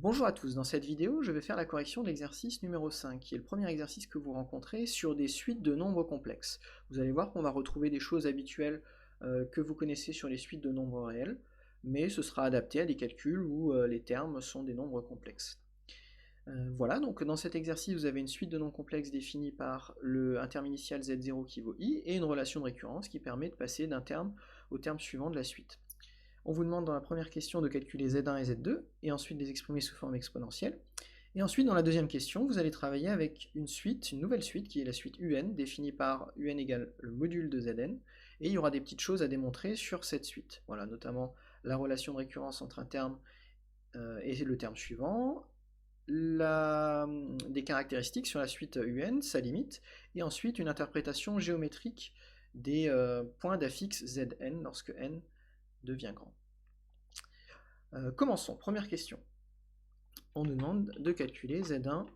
Bonjour à tous, dans cette vidéo, je vais faire la correction de l'exercice numéro 5, qui est le premier exercice que vous rencontrez sur des suites de nombres complexes. Vous allez voir qu'on va retrouver des choses habituelles que vous connaissez sur les suites de nombres réels, mais ce sera adapté à des calculs où les termes sont des nombres complexes. Voilà, donc dans cet exercice, vous avez une suite de nombres complexes définie par un terme initial z0 qui vaut i, et une relation de récurrence qui permet de passer d'un terme au terme suivant de la suite. On vous demande dans la première question de calculer z1 et z2, et ensuite de les exprimer sous forme exponentielle. Et ensuite, dans la deuxième question, vous allez travailler avec une suite, une nouvelle suite, qui est la suite un, définie par un égale le module de zn, et il y aura des petites choses à démontrer sur cette suite. Voilà, notamment la relation de récurrence entre un terme et le terme suivant, des caractéristiques sur la suite un, sa limite, et ensuite une interprétation géométrique des points d'affixe zn lorsque n devient grand. Commençons, première question. On nous demande de calculer Z1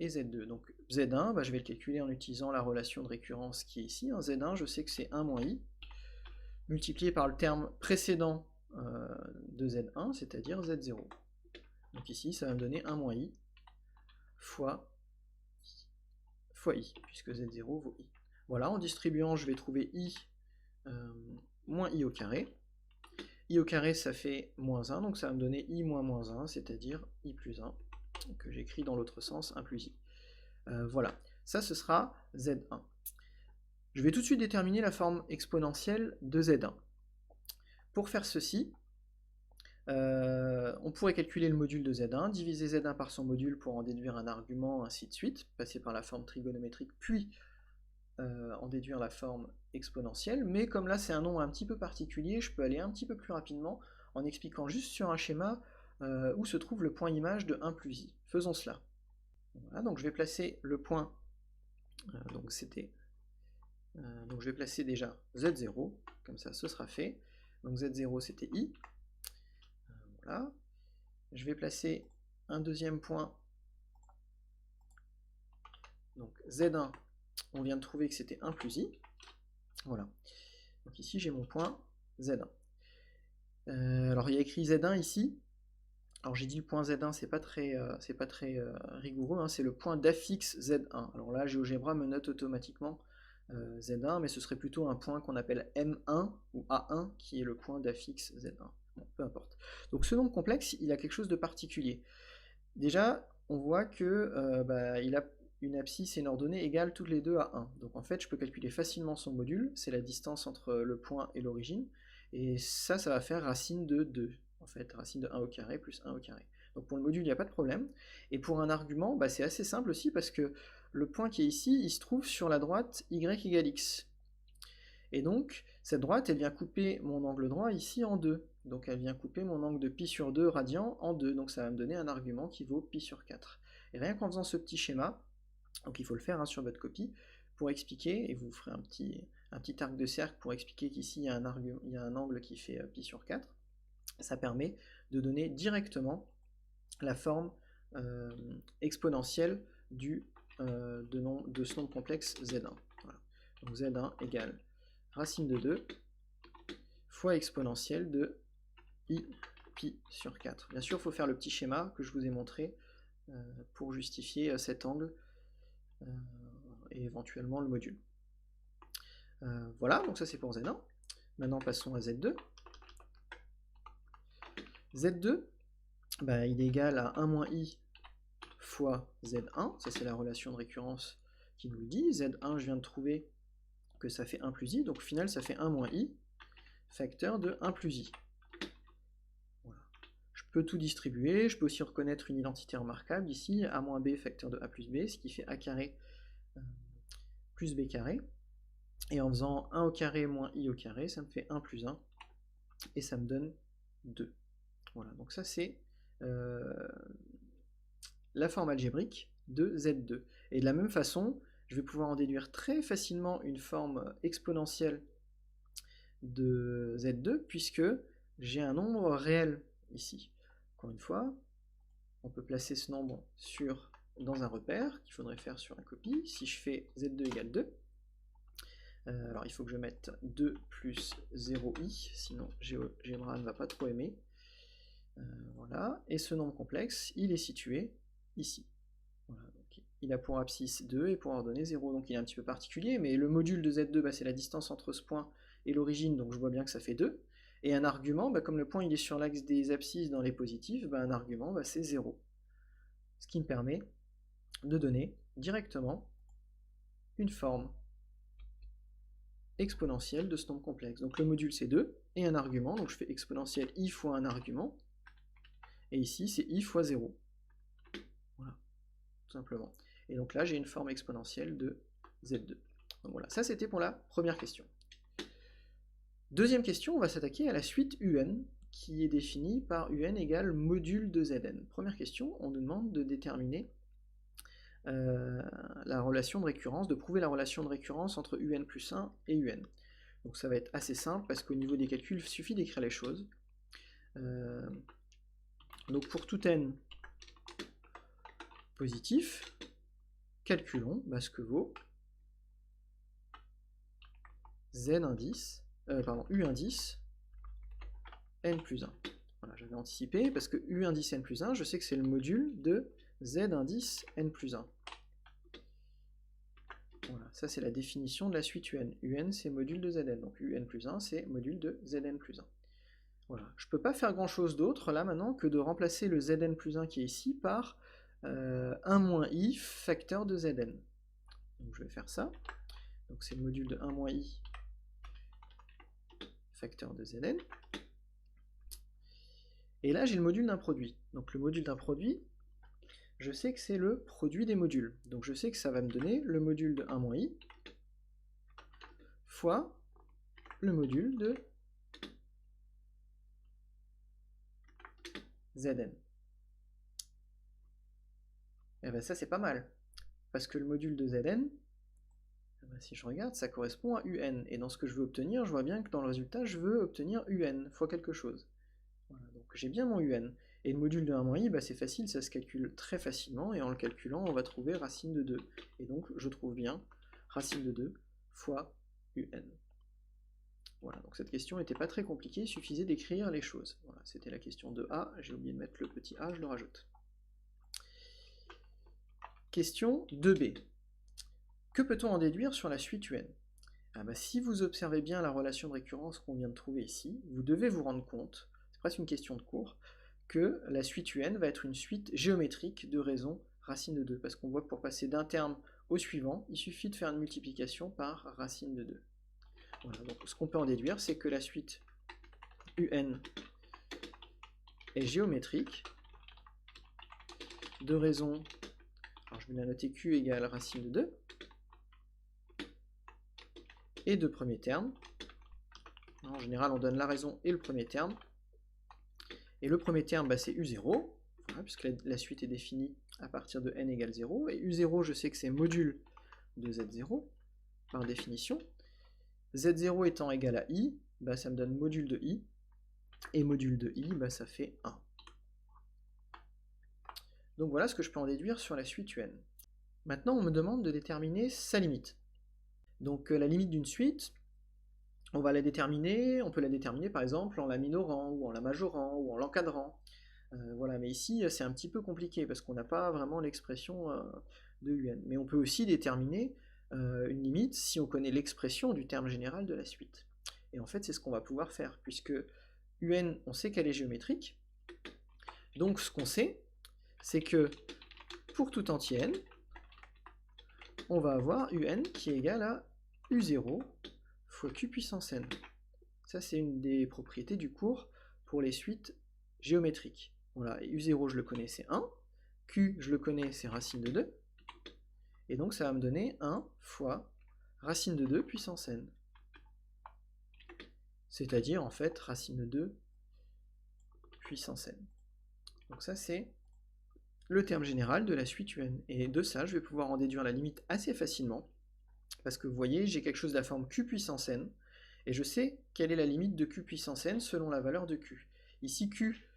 et Z2. Donc Z1, je vais le calculer en utilisant la relation de récurrence qui est ici. Z1, je sais que c'est 1 moins i, multiplié par le terme précédent de Z1, c'est-à-dire Z0. Donc ici, ça va me donner 1 moins i fois i, puisque Z0 vaut i. Voilà, en distribuant, je vais trouver i moins i au carré. I au carré, ça fait moins 1, donc ça va me donner i moins moins 1, c'est-à-dire i plus 1, que j'écris dans l'autre sens, 1 plus i. Voilà, ça ce sera z1. Je vais tout de suite déterminer la forme exponentielle de z1. Pour faire ceci, on pourrait calculer le module de z1, diviser z1 par son module pour en déduire un argument, ainsi de suite, passer par la forme trigonométrique, puis en déduire la forme exponentielle, mais comme là c'est un nombre un petit peu particulier, je peux aller un petit peu plus rapidement en expliquant juste sur un schéma où se trouve le point image de 1 plus i. Faisons cela. Voilà, donc je vais placer le point, donc je vais placer déjà z0, comme ça ce sera fait. Donc z0 c'était i. Voilà. Je vais placer un deuxième point, donc z1, on vient de trouver que c'était 1 plus i. Voilà. Donc ici j'ai mon point z1. Alors il y a écrit z1 ici. Alors j'ai dit le point z1, c'est pas très rigoureux, hein, c'est le point d'affixe z1. Alors là, GeoGebra me note automatiquement z1, mais ce serait plutôt un point qu'on appelle m1 ou a1, qui est le point d'affixe z1. Bon, peu importe. Donc ce nombre complexe, il a quelque chose de particulier. Déjà, on voit que il a une abscisse et une ordonnée égales toutes les deux à 1. Donc en fait, je peux calculer facilement son module, c'est la distance entre le point et l'origine, et ça va faire racine de 2. En fait, racine de 1 au carré plus 1 au carré. Donc pour le module, il n'y a pas de problème. Et pour un argument, c'est assez simple aussi, parce que le point qui est ici, il se trouve sur la droite y égale x. Et donc, cette droite, elle vient couper mon angle droit ici en 2. Donc elle vient couper mon angle de pi sur 2 radian en 2. Donc ça va me donner un argument qui vaut pi sur 4. Et rien qu'en faisant ce petit schéma, donc il faut le faire sur votre copie, pour expliquer, et vous ferez un petit arc de cercle pour expliquer qu'ici il y a un angle qui fait pi sur 4, ça permet de donner directement la forme exponentielle de ce nombre complexe z1. Voilà. Donc z1 égale racine de 2 fois exponentielle de i pi sur 4. Bien sûr, il faut faire le petit schéma que je vous ai montré pour justifier cet angle et éventuellement le module. Voilà, donc ça c'est pour Z1. Maintenant passons à Z2. Z2, il est égal à 1 moins i fois Z1, ça c'est la relation de récurrence qui nous le dit. Z1, je viens de trouver que ça fait 1 plus i, donc au final ça fait 1 moins i, facteur de 1 plus i. Voilà. Je peux tout distribuer, je peux aussi reconnaître une identité remarquable ici, a moins b facteur de a plus b, ce qui fait a carré plus b carré. Et en faisant 1 au carré moins i au carré, ça me fait 1 plus 1, et ça me donne 2. Voilà, donc ça c'est la forme algébrique de Z2. Et de la même façon, je vais pouvoir en déduire très facilement une forme exponentielle de Z2, puisque j'ai un nombre réel ici. Encore une fois, on peut placer ce nombre dans un repère qu'il faudrait faire sur la copie. Si je fais Z2 égale 2, alors il faut que je mette 2 plus 0i, sinon GeoGebra ne va pas trop aimer. Voilà, et ce nombre complexe, il est situé ici. Voilà, donc il a pour abscisse 2 et pour ordonnée 0, donc il est un petit peu particulier, mais le module de Z2, bah, c'est la distance entre ce point et l'origine, donc je vois bien que ça fait 2. Et un argument, bah, comme le point il est sur l'axe des abscisses dans les positifs, bah, un argument bah, c'est 0. Ce qui me permet de donner directement une forme exponentielle de ce nombre complexe. Donc le module c'est 2, et un argument, donc je fais exponentielle i fois un argument, et ici c'est i fois 0. Voilà, tout simplement. Et donc là j'ai une forme exponentielle de Z2. Donc voilà, ça c'était pour la première question. Deuxième question, on va s'attaquer à la suite UN, qui est définie par UN égale module de Zn. Première question, on nous demande de déterminer la relation de récurrence, de prouver la relation de récurrence entre UN plus 1 et UN. Donc ça va être assez simple, parce qu'au niveau des calculs, il suffit d'écrire les choses. Donc pour tout n positif, calculons ce que vaut Z indice, U indice n plus 1. Voilà, j'avais anticipé, parce que U indice n plus 1, je sais que c'est le module de Z indice n plus 1. Voilà, ça c'est la définition de la suite UN. UN c'est module de Zn, donc UN plus 1 c'est module de Zn plus 1. Voilà, je ne peux pas faire grand chose d'autre là maintenant que de remplacer le Zn plus 1 qui est ici par 1 moins i facteur de Zn. Donc je vais faire ça. Donc c'est le module de 1 moins i facteur de Zn. Et là j'ai le module d'un produit. Donc le module d'un produit, je sais que c'est le produit des modules. Donc je sais que ça va me donner le module de 1 moins i fois le module de Zn. Et bien ça c'est pas mal, parce que le module de Zn, si je regarde, ça correspond à UN, et dans ce que je veux obtenir, je vois bien que dans le résultat, je veux obtenir UN fois quelque chose. Voilà, donc j'ai bien mon UN. Et le module de 1-i, c'est facile, ça se calcule très facilement, et en le calculant, on va trouver racine de 2. Et donc je trouve bien racine de 2 fois UN. Voilà, donc cette question n'était pas très compliquée, il suffisait d'écrire les choses. Voilà, c'était la question de A, j'ai oublié de mettre le petit A, je le rajoute. Question 2b. Que peut-on en déduire sur la suite UN? Si vous observez bien la relation de récurrence qu'on vient de trouver ici, vous devez vous rendre compte, c'est presque une question de cours, que la suite UN va être une suite géométrique de raison racine de 2, parce qu'on voit que pour passer d'un terme au suivant, il suffit de faire une multiplication par racine de 2. Voilà, donc ce qu'on peut en déduire, c'est que la suite UN est géométrique de raison, alors je vais la noter Q égale racine de 2, et de premier terme. En général, on donne la raison et le premier terme. Et le premier terme, c'est U0, voilà, puisque la suite est définie à partir de n égale 0. Et U0, je sais que c'est module de Z0, par définition. Z0 étant égal à I, ça me donne module de I. Et module de I, ça fait 1. Donc voilà ce que je peux en déduire sur la suite UN. Maintenant, on me demande de déterminer sa limite. Donc la limite d'une suite, on peut la déterminer par exemple en la minorant, ou en la majorant, ou en l'encadrant. Voilà, mais ici c'est un petit peu compliqué parce qu'on n'a pas vraiment l'expression de UN. Mais on peut aussi déterminer une limite si on connaît l'expression du terme général de la suite. Et en fait c'est ce qu'on va pouvoir faire, puisque UN, on sait qu'elle est géométrique. Donc ce qu'on sait, c'est que pour tout entier n, on va avoir UN qui est égal à U0 fois Q puissance n. Ça, c'est une des propriétés du cours pour les suites géométriques. Voilà, et U0, je le connais, c'est 1. Q, je le connais, c'est racine de 2. Et donc, ça va me donner 1 fois racine de 2 puissance n. C'est-à-dire, en fait, racine de 2 puissance n. Donc ça, c'est le terme général de la suite UN. Et de ça, je vais pouvoir en déduire la limite assez facilement. Parce que vous voyez, j'ai quelque chose de la forme Q puissance n. Et je sais quelle est la limite de Q puissance n selon la valeur de Q. Ici, Q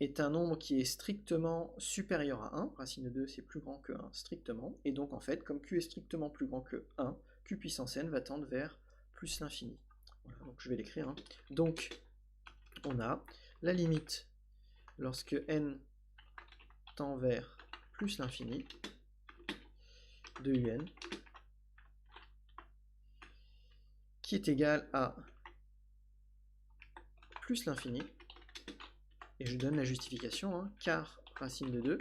est un nombre qui est strictement supérieur à 1, racine de 2 c'est plus grand que 1, strictement, et donc en fait, comme Q est strictement plus grand que 1, Q puissance n va tendre vers plus l'infini. Voilà, donc je vais l'écrire. Donc, on a la limite lorsque n tend vers plus l'infini de un qui est égal à plus l'infini, et je donne la justification, hein, car racine de 2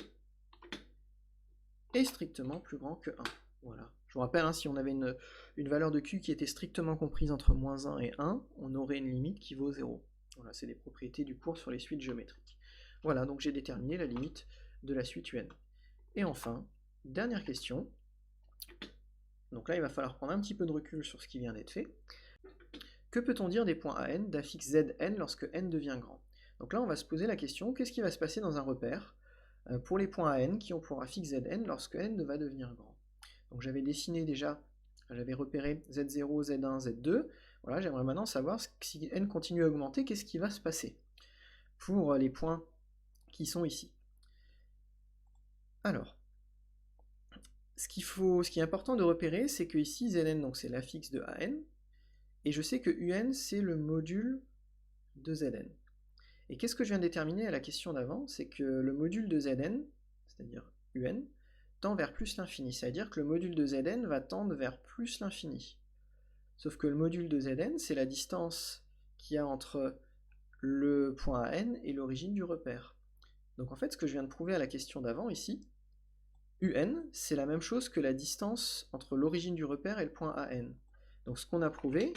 est strictement plus grand que 1. Voilà. Je vous rappelle, hein, si on avait une valeur de q qui était strictement comprise entre moins 1 et 1, on aurait une limite qui vaut 0. Voilà, c'est des propriétés du cours sur les suites géométriques. Voilà, donc j'ai déterminé la limite de la suite un. Et enfin, dernière question. Donc là, il va falloir prendre un petit peu de recul sur ce qui vient d'être fait. Que peut-on dire des points AN d'affixe ZN lorsque n devient grand? Donc là, on va se poser la question, qu'est-ce qui va se passer dans un repère pour les points AN qui ont pour affixe ZN lorsque n va devenir grand? Donc j'avais dessiné déjà, j'avais repéré Z0, Z1, Z2. Voilà, j'aimerais maintenant savoir si n continue à augmenter, qu'est-ce qui va se passer pour les points qui sont ici. Alors, ce qui est important de repérer, c'est que ici, Zn, donc c'est l'affixe de AN, et je sais que UN, c'est le module de Zn. Et qu'est-ce que je viens de déterminer à la question d'avant? C'est que le module de Zn, c'est-à-dire UN, tend vers plus l'infini. C'est-à-dire que le module de Zn va tendre vers plus l'infini. Sauf que le module de Zn, c'est la distance qu'il y a entre le point AN et l'origine du repère. Donc en fait, ce que je viens de prouver à la question d'avant ici, UN, c'est la même chose que la distance entre l'origine du repère et le point AN. Donc ce qu'on a prouvé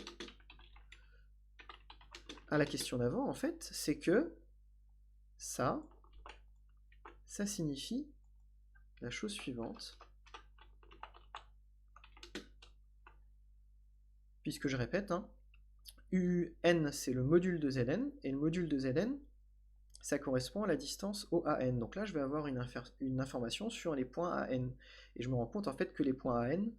à la question d'avant, en fait, c'est que ça signifie la chose suivante. Puisque je répète, hein, UN c'est le module de Zn, et le module de Zn, ça correspond à la distance OAN. Donc là, je vais avoir une information sur les points AN. Et je me rends compte en fait que les points AN,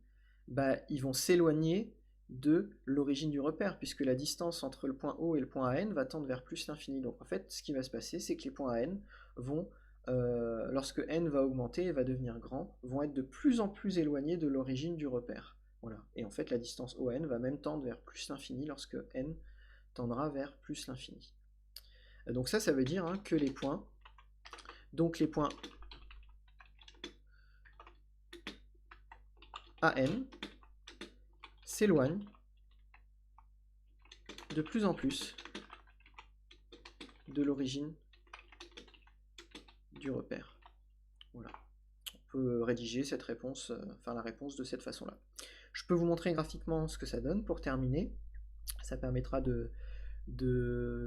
bah, ils vont s'éloigner de l'origine du repère, puisque la distance entre le point O et le point AN va tendre vers plus l'infini. Donc en fait, ce qui va se passer, c'est que les points AN vont, lorsque n va augmenter et va devenir grand, vont être de plus en plus éloignés de l'origine du repère. Voilà. Et en fait, la distance ON va même tendre vers plus l'infini lorsque n tendra vers plus l'infini. Donc ça veut dire, hein, que les points AN s'éloignent de plus en plus de l'origine du repère. Voilà. On peut rédiger cette réponse, la réponse de cette façon-là. Je peux vous montrer graphiquement ce que ça donne pour terminer. Ça permettra de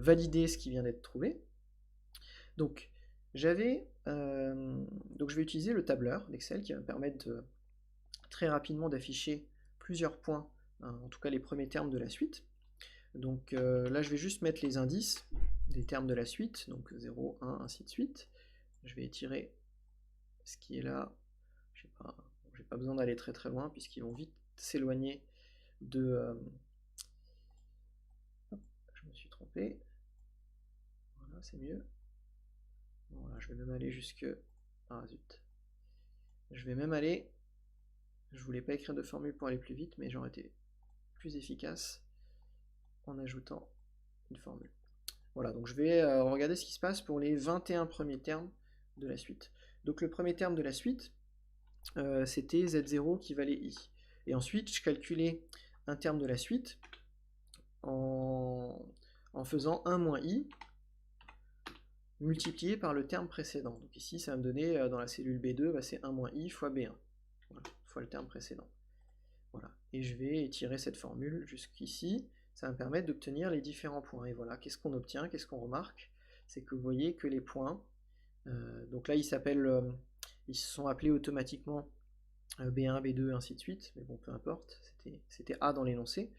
valider ce qui vient d'être trouvé. Donc, je vais utiliser le tableur d'Excel qui va me permettre très rapidement d'afficher plusieurs points, hein, en tout cas les premiers termes de la suite. Donc là, je vais juste mettre les indices des termes de la suite, donc 0, 1, ainsi de suite. Je vais étirer ce qui est là. Je n'ai pas besoin d'aller très très loin puisqu'ils vont vite s'éloigner de... je me suis trompé. Voilà, c'est mieux. Voilà, je vais même aller jusque... Ah zut. Je vais même aller... Je voulais pas écrire de formule pour aller plus vite, mais j'aurais été plus efficace en ajoutant une formule. Voilà, donc je vais regarder ce qui se passe pour les 21 premiers termes de la suite. Donc le premier terme de la suite, c'était Z0 qui valait I. Et ensuite, je calculais un terme de la suite en faisant 1 moins I multiplié par le terme précédent. Donc ici, ça va me donner, dans la cellule B2, bah, c'est 1 moins I fois B1, voilà, fois le terme précédent. Voilà. Et je vais étirer cette formule jusqu'ici. Ça va me permettre d'obtenir les différents points. Et voilà, qu'est-ce qu'on obtient, qu'est-ce qu'on remarque? C'est que vous voyez que les points, donc là ils se sont appelés automatiquement B1, B2, ainsi de suite, mais bon, peu importe, c'était A dans l'énoncé.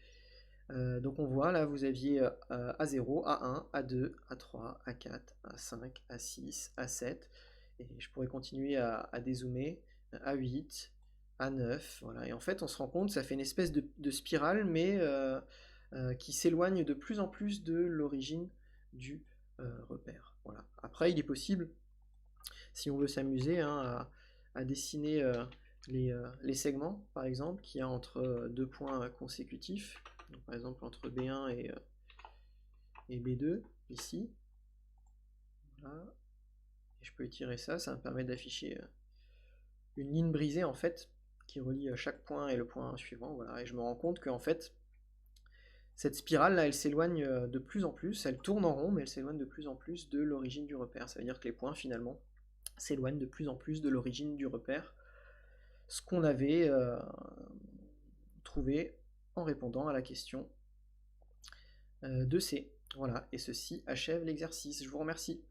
Donc on voit, là vous aviez A0, A1, A2, A3, A4, A5, A6, A7, et je pourrais continuer à dézoomer, A8, A9, voilà, et en fait on se rend compte, ça fait une espèce de spirale, mais qui s'éloigne de plus en plus de l'origine du repère. Voilà. Après il est possible, si on veut s'amuser, hein, à dessiner les segments, par exemple, qu'il y a entre deux points consécutifs, donc, par exemple entre B1 et B2, ici. Voilà. Et je peux étirer ça, ça me permet d'afficher une ligne brisée en fait, qui relie chaque point et le point suivant, voilà. Et je me rends compte qu'en fait, cette spirale là, elle s'éloigne de plus en plus, elle tourne en rond, mais elle s'éloigne de plus en plus de l'origine du repère. Ça veut dire que les points finalement s'éloignent de plus en plus de l'origine du repère, ce qu'on avait trouvé en répondant à la question de C. Voilà, et ceci achève l'exercice. Je vous remercie.